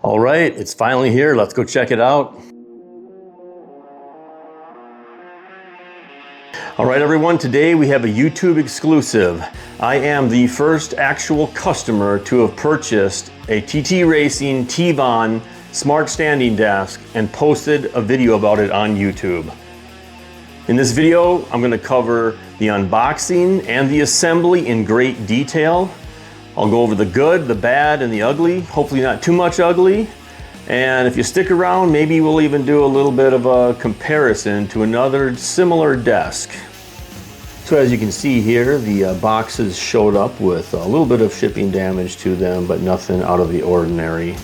All right, it's finally here. Let's go check it out. All right, everyone, today we have a YouTube exclusive. I am the first actual customer to have purchased a TTRacing Tivon smart standing desk and posted a video about it on YouTube. In this video, I'm going to cover the unboxing and the assembly in great detail. I'll go over the good, the bad, and the ugly, hopefully not too much ugly. And if you stick around, maybe we'll even do a little bit of a comparison to another similar desk. So as you can see here, the boxes showed up with a little bit of shipping damage to them, but nothing out of the ordinary.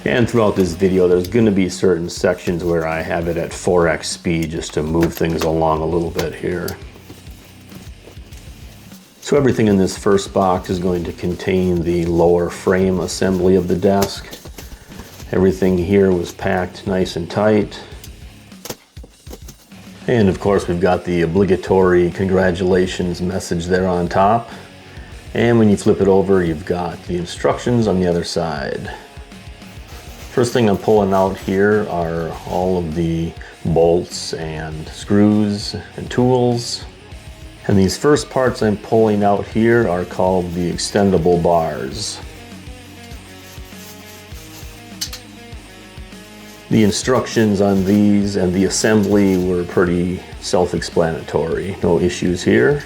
And throughout this video, there's going to be certain sections where I have it at 4x speed just to move things along a little bit here. So everything in this first box is going to contain the lower frame assembly of the desk. Everything here was packed nice and tight. And of course we've got the obligatory congratulations message there on top. And when you flip it over, you've got the instructions on the other side. First thing I'm pulling out here are all of the bolts and screws and tools. And these first parts I'm pulling out here are called the extendable bars. The instructions on these and the assembly were pretty self-explanatory. No issues here.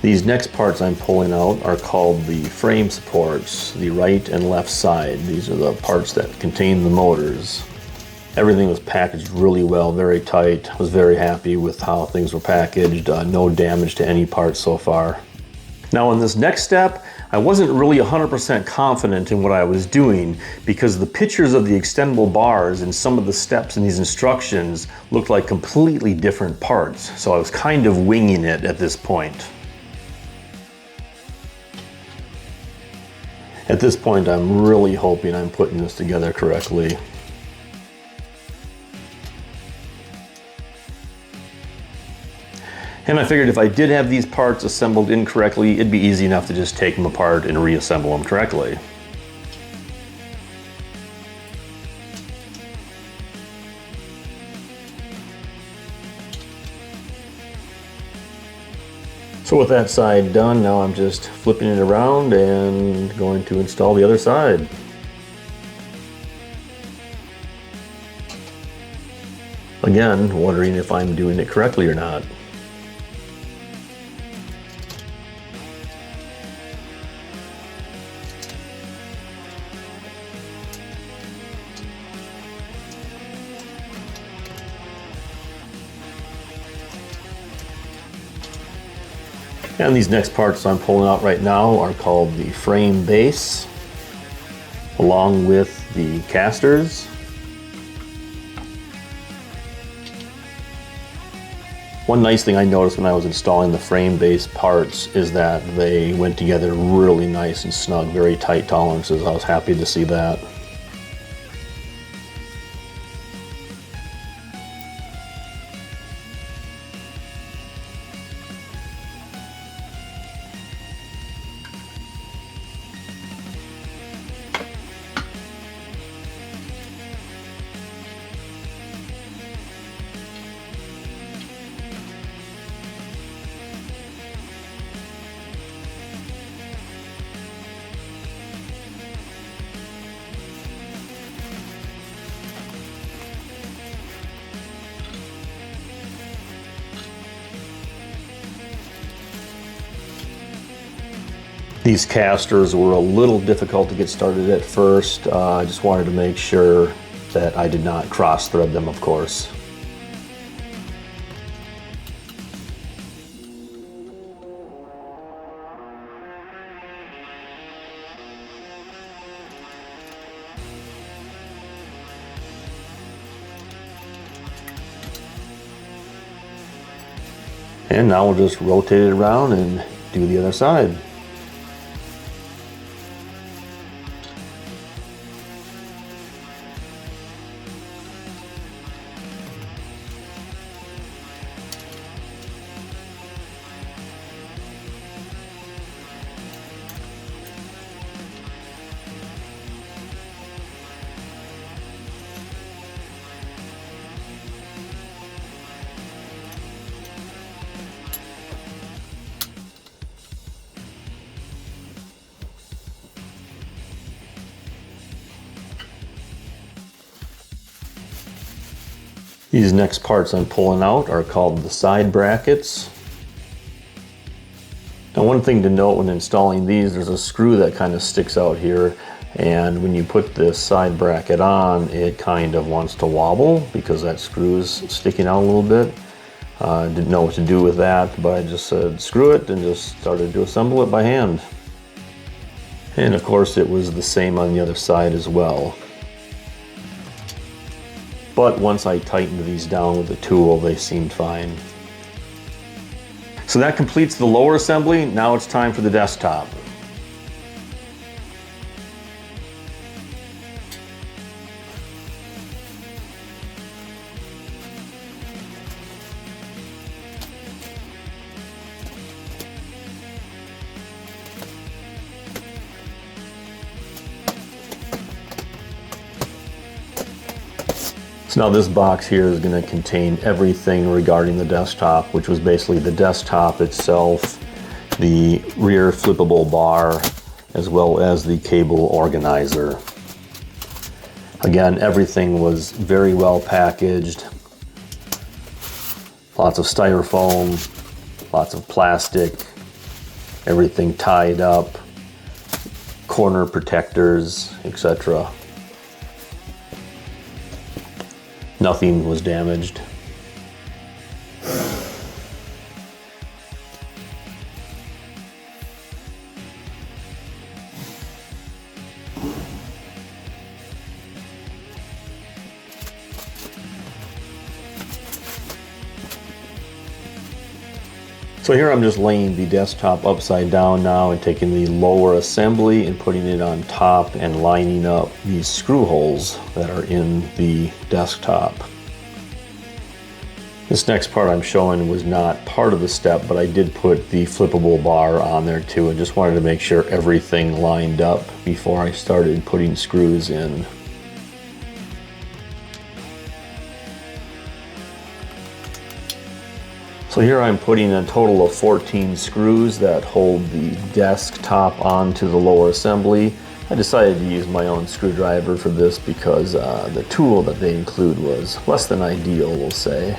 These next parts I'm pulling out are called the frame supports, the right and left side. These are the parts that contain the motors. Everything was packaged really well, very tight. I was very happy with how things were packaged. No damage to any parts so far. Now in this next step, I wasn't really 100% confident in what I was doing because the pictures of the extendable bars and some of the steps in these instructions looked like completely different parts. So I was kind of winging it at this point. At this point, I'm really hoping I'm putting this together correctly. And I figured if I did have these parts assembled incorrectly, it'd be easy enough to just take them apart and reassemble them correctly. So with that side done, now I'm just flipping it around and going to install the other side. Again, wondering if I'm doing it correctly or not. And these next parts I'm pulling out right now are called the frame base, along with the casters. One nice thing I noticed when I was installing the frame base parts is that they went together really nice and snug, very tight tolerances. I was happy to see that. These casters were a little difficult to get started at first. I just wanted to make sure that I did not cross thread them, of course. And now we'll just rotate it around and do the other side. These next parts I'm pulling out are called the side brackets. Now, one thing to note when installing these, there's a screw that kind of sticks out here, and when you put this side bracket on, it kind of wants to wobble because that screw is sticking out a little bit. I didn't know what to do with that, but I just said screw it and just started to assemble it by hand. And of course it was the same on the other side as well. But once I tightened these down with the tool, they seemed fine. So that completes the lower assembly. Now it's time for the desktop. So now this box here is going to contain everything regarding the desktop, which was basically the desktop itself, the rear flippable bar, as well as the cable organizer. Again, everything was very well packaged. Lots of styrofoam, lots of plastic, everything tied up, corner protectors, etc. Nothing was damaged. So here I'm just laying the desktop upside down now and taking the lower assembly and putting it on top and lining up these screw holes that are in the desktop. This next part I'm showing was not part of the step, but I did put the flippable bar on there too, and just wanted to make sure everything lined up before I started putting screws in. So here I'm putting a total of 14 screws that hold the desktop onto the lower assembly. I decided to use my own screwdriver for this because the tool that they include was less than ideal, we'll say.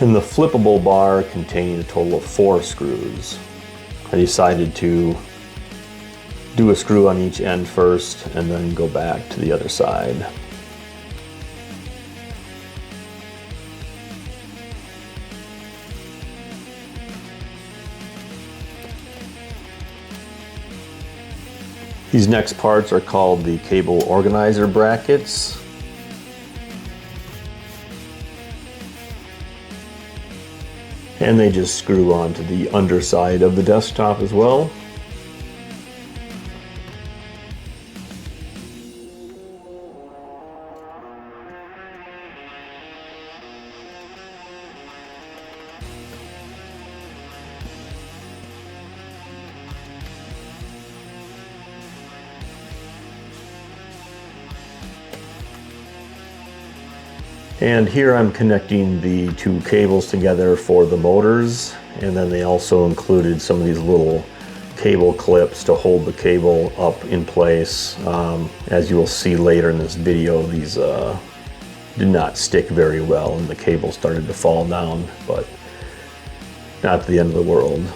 And the flippable bar contained a total of 4 screws. I decided to do a screw on each end first and then go back to the other side. These next parts are called the cable organizer brackets. And they just screw onto the underside of the desktop as well. And here I'm connecting the 2 cables together for the motors, and then they also included some of these little cable clips to hold the cable up in place. As you will see later in this video, these did not stick very well and the cable started to fall down, but not the end of the world.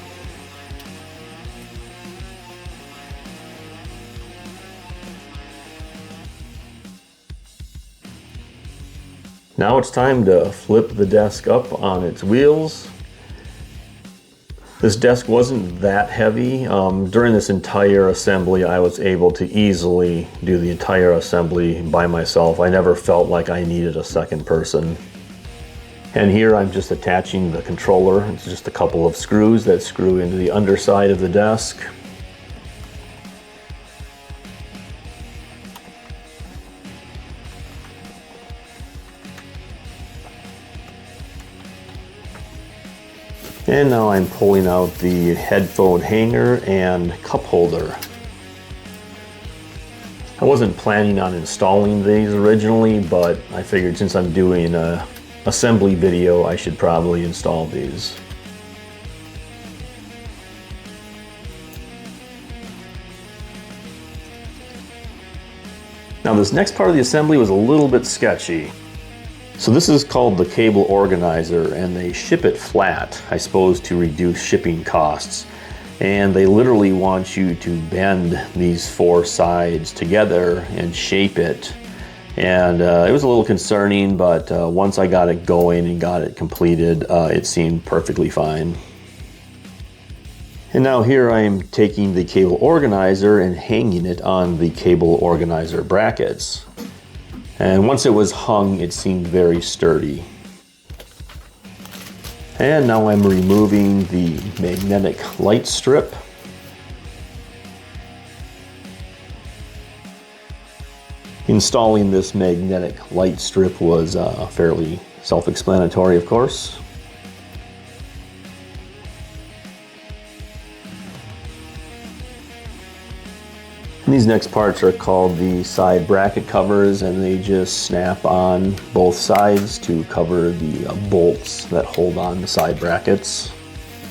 Now it's time to flip the desk up on its wheels. This desk wasn't that heavy. During this entire assembly, I was able to easily do the entire assembly by myself. I never felt like I needed a second person. And here I'm just attaching the controller. It's just a couple of screws that screw into the underside of the desk. And now I'm pulling out the headphone hanger and cup holder. I wasn't planning on installing these originally, but I figured since I'm doing an assembly video, I should probably install these. Now this next part of the assembly was a little bit sketchy. So this is called the cable organizer, and they ship it flat, I suppose to reduce shipping costs. And they literally want you to bend these four sides together and shape it. And it was a little concerning, but once I got it going and got it completed, it seemed perfectly fine. And now here I am taking the cable organizer and hanging it on the cable organizer brackets. And once it was hung, it seemed very sturdy. And now I'm removing the magnetic light strip. Installing this magnetic light strip was fairly self-explanatory, of course. And these next parts are called the side bracket covers, and they just snap on both sides to cover the bolts that hold on the side brackets.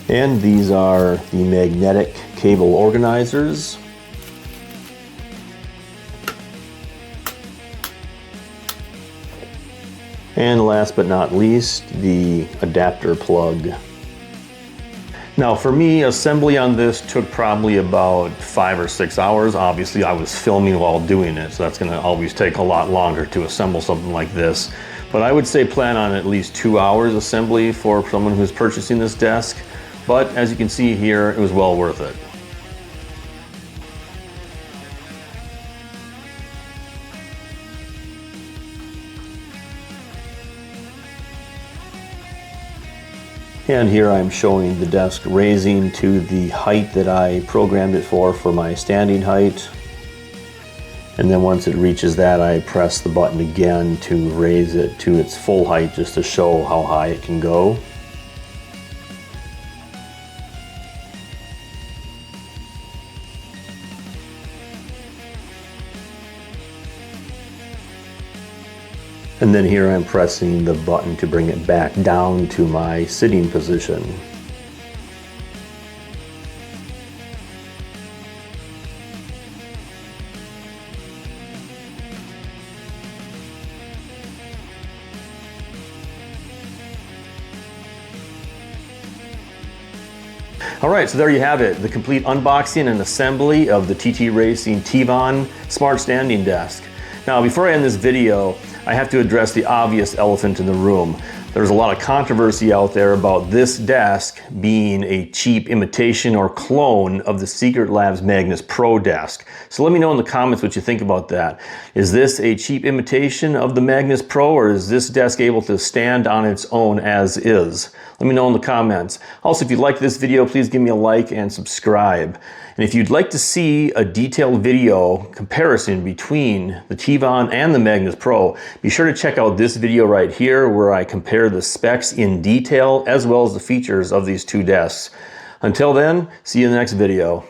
And these are the magnetic cable organizers. And last but not least, the adapter plug. Now for me, assembly on this took probably about 5 or 6 hours. Obviously I was filming while doing it, so that's gonna always take a lot longer to assemble something like this. But I would say plan on at least 2 hours assembly for someone who's purchasing this desk. But as you can see here, it was well worth it. And here I'm showing the desk raising to the height that I programmed it for my standing height. And then once it reaches that, I press the button again to raise it to its full height, just to show how high it can go. And then here I'm pressing the button to bring it back down to my sitting position. All right, so there you have it, the complete unboxing and assembly of the TTRacing Tivon Smart Standing Desk. Now, before I end this video, I have to address the obvious elephant in the room. There's a lot of controversy out there about this desk being a cheap imitation or clone of the Secretlab Magnus Pro desk. So let me know in the comments what you think about that. Is this a cheap imitation of the Magnus Pro, or is this desk able to stand on its own as is? Let me know in the comments. Also, if you liked this video, please give me a like and subscribe. And if you'd like to see a detailed video comparison between the Tivon and the Magnus Pro, be sure to check out this video right here where I compare the specs in detail as well as the features of these two desks. Until then, see you in the next video.